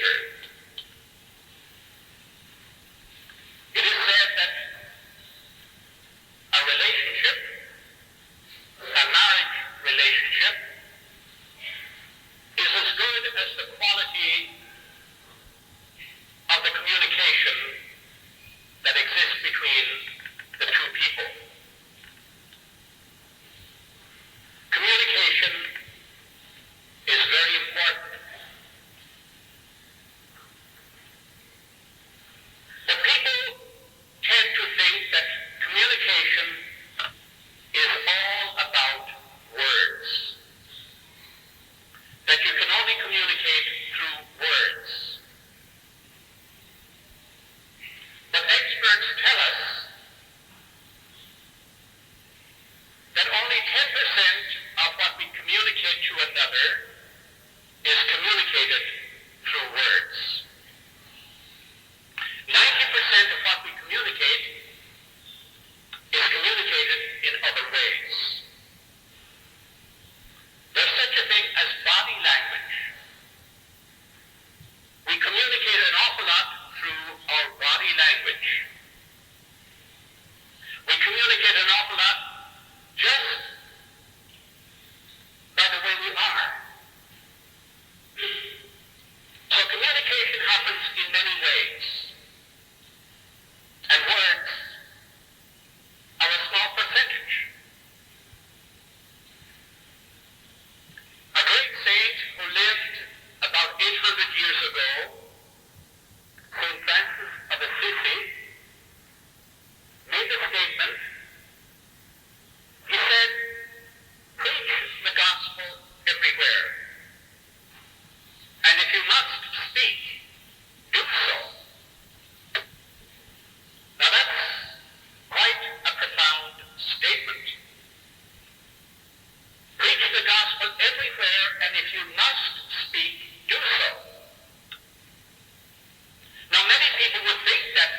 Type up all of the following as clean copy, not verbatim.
communicator. It is said that a relationship, a marriage relationship, is as good as the quality of the communication that exists between the two people. Communication is very important. But people tend to think that communication is all about words, that you can only communicate through words. But experts tell us that only 10% of what we communicate to another is communicated through words. 90% of what we communicate is communicated in other ways. There's such a thing as body language. We communicate an awful lot through our body language. We communicate an awful lot just by the way we are. So communication happens in many ways. And words are a small percentage. A great saint who lived about 800 years ago, St. Francis of Assisi, made a statement. He said, "Preach the gospel everywhere. And if you must speak, do so." Now that's quite a profound statement. Preach the gospel everywhere, and if you must speak, do so. Now many people would think that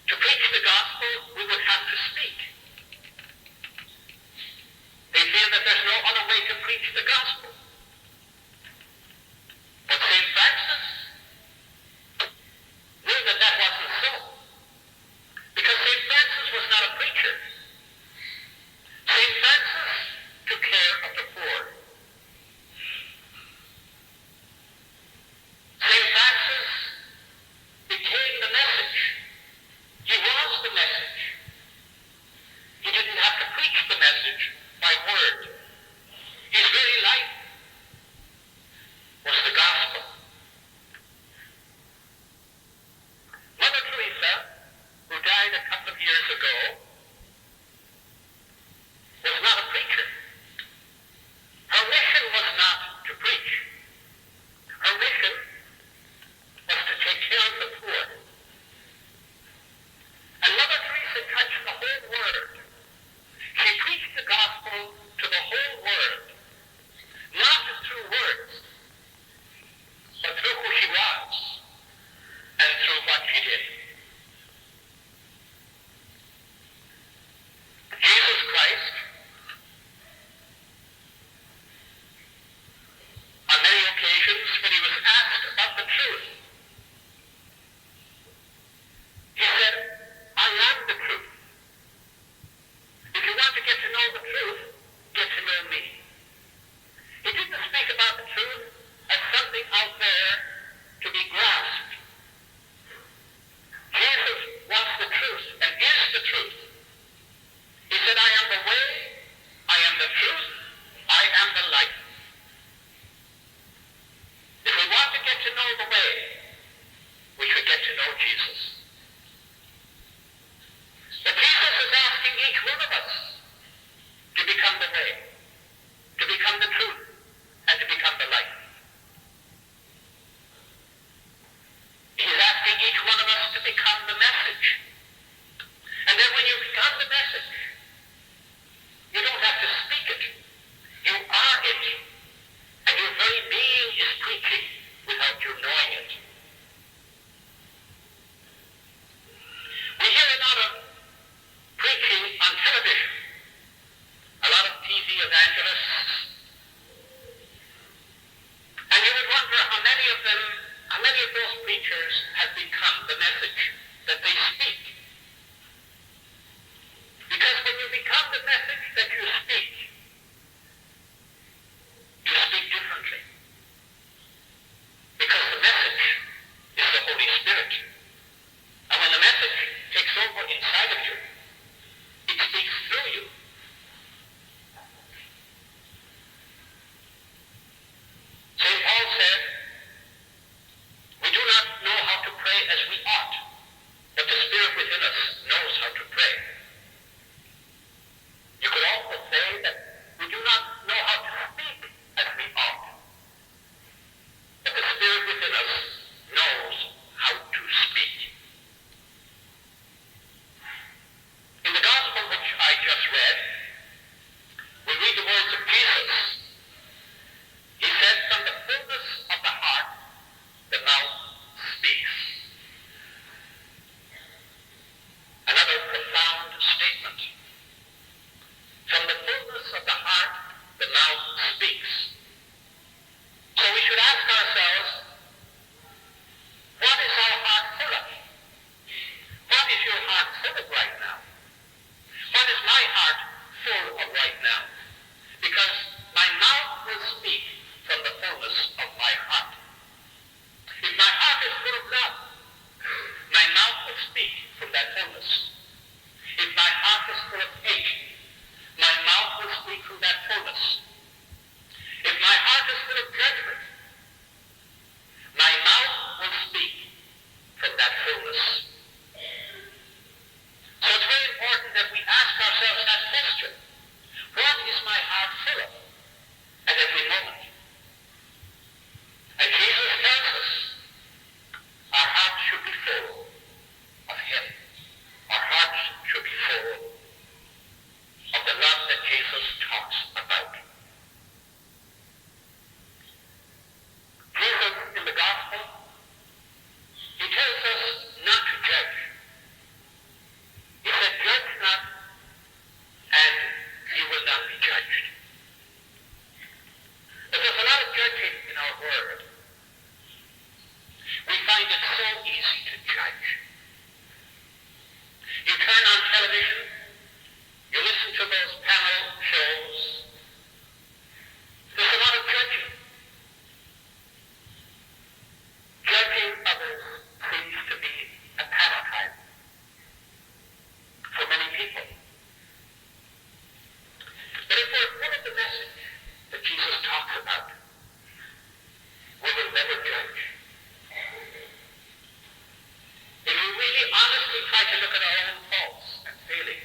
to preach the gospel, we would have to speak. They feel that there's no other way to preach the gospel. But St. Francis knew that that wasn't so. Because St. Francis was not a preacher. St. Francis took care of the poor. St. Francis became the message. He was the message. He didn't have to preach the message by word. His very life was the gospel. Mother Teresa, who died a couple of years ago, was not a preacher. Her mission was not to preach. Her mission was to take care of the poor. And Mother Teresa touched the whole world. She preached the gospel to the whole world, not through words. many of those preachers have become the message that they speak. Because when you become the message that you speak differently. Because the message is the Holy Spirit. And when the message takes over inside of you, it speaks through you. St. Paul said, we do not know how to pray as we ought, but the Spirit within us knows how to pray. You could also say that we do not know how to speak as we ought, but the Spirit within us knows how to speak. In the Gospel which I just read, we read the words of Jesus. He said, from the fullness of the heart, the mouth speaks. Another profound statement. From the fullness of the heart, the mouth speaks. So we should ask ourselves, what is our heart full of? What is your heart full of right now? What is my heart full of right now? Because my mouth will speak from the fullness of my heart. If my heart is full of love, my mouth will speak from that fullness. If my heart is full of hate, my mouth will speak from that fullness. If my heart is full of judgment, my mouth will speak from that fullness. So it's very important that we ask ourselves that question. What is my heart full of at every moment? And Jesus tells us our hearts should be full of Him. Our hearts should be full of the love that Jesus talks about. Jesus in the Gospel, He tells us not to judge. He said, judge not, and you will not be judged. But there's a lot of judging in our world. We find it so easy to judge. You turn on television, you listen to those panel shows, there's a lot of judging. Judging others seems to be a pastime for many people. But if we're full of the message that Jesus talks about, we will never judge. If we really honestly try to look at our own faults and failings,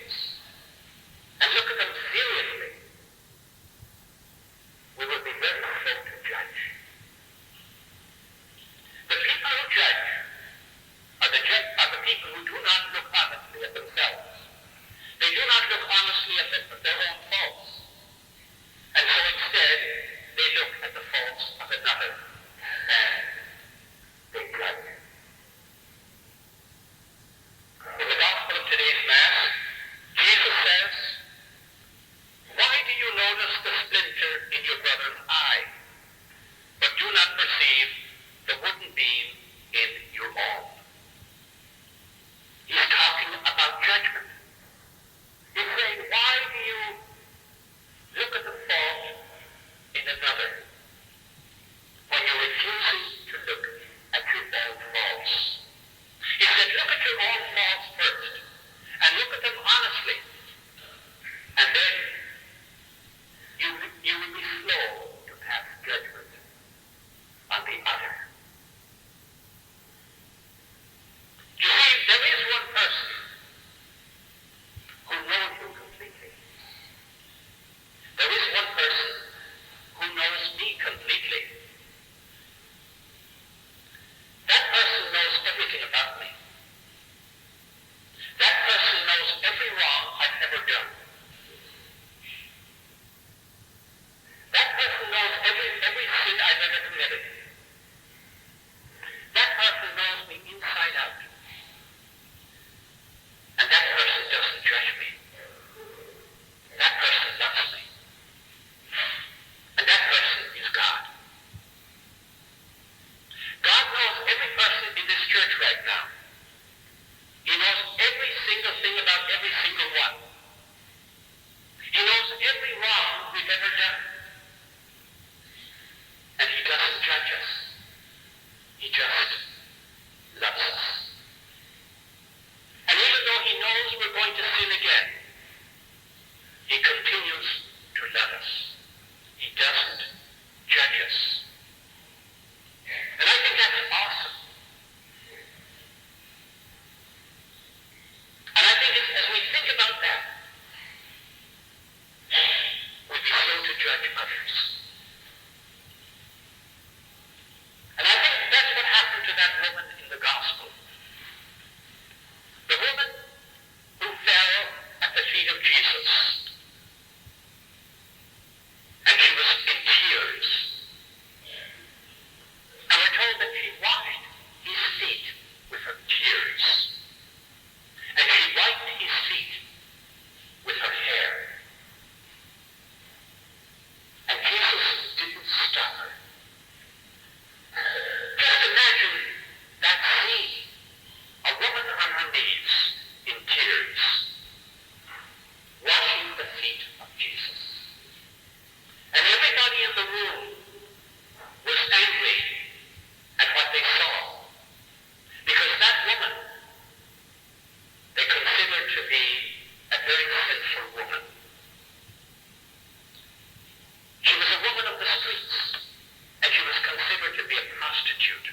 prostitute.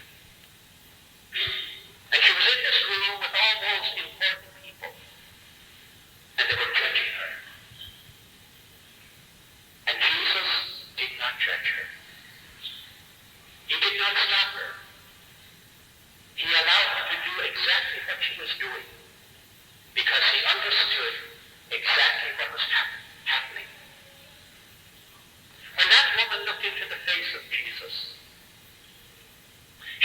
And she was in this room with all those important people. And they were judging her. And Jesus did not judge her. He did not stop her. He allowed her to do exactly what she was doing because he understood exactly what was happening. When that woman looked into the face of Jesus,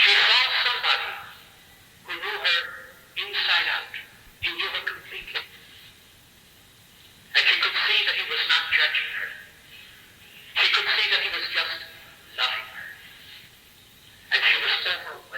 she saw somebody who knew her inside out. He knew her completely. And she could see that he was not judging her. She could see that he was just loving her. And she was overwhelmed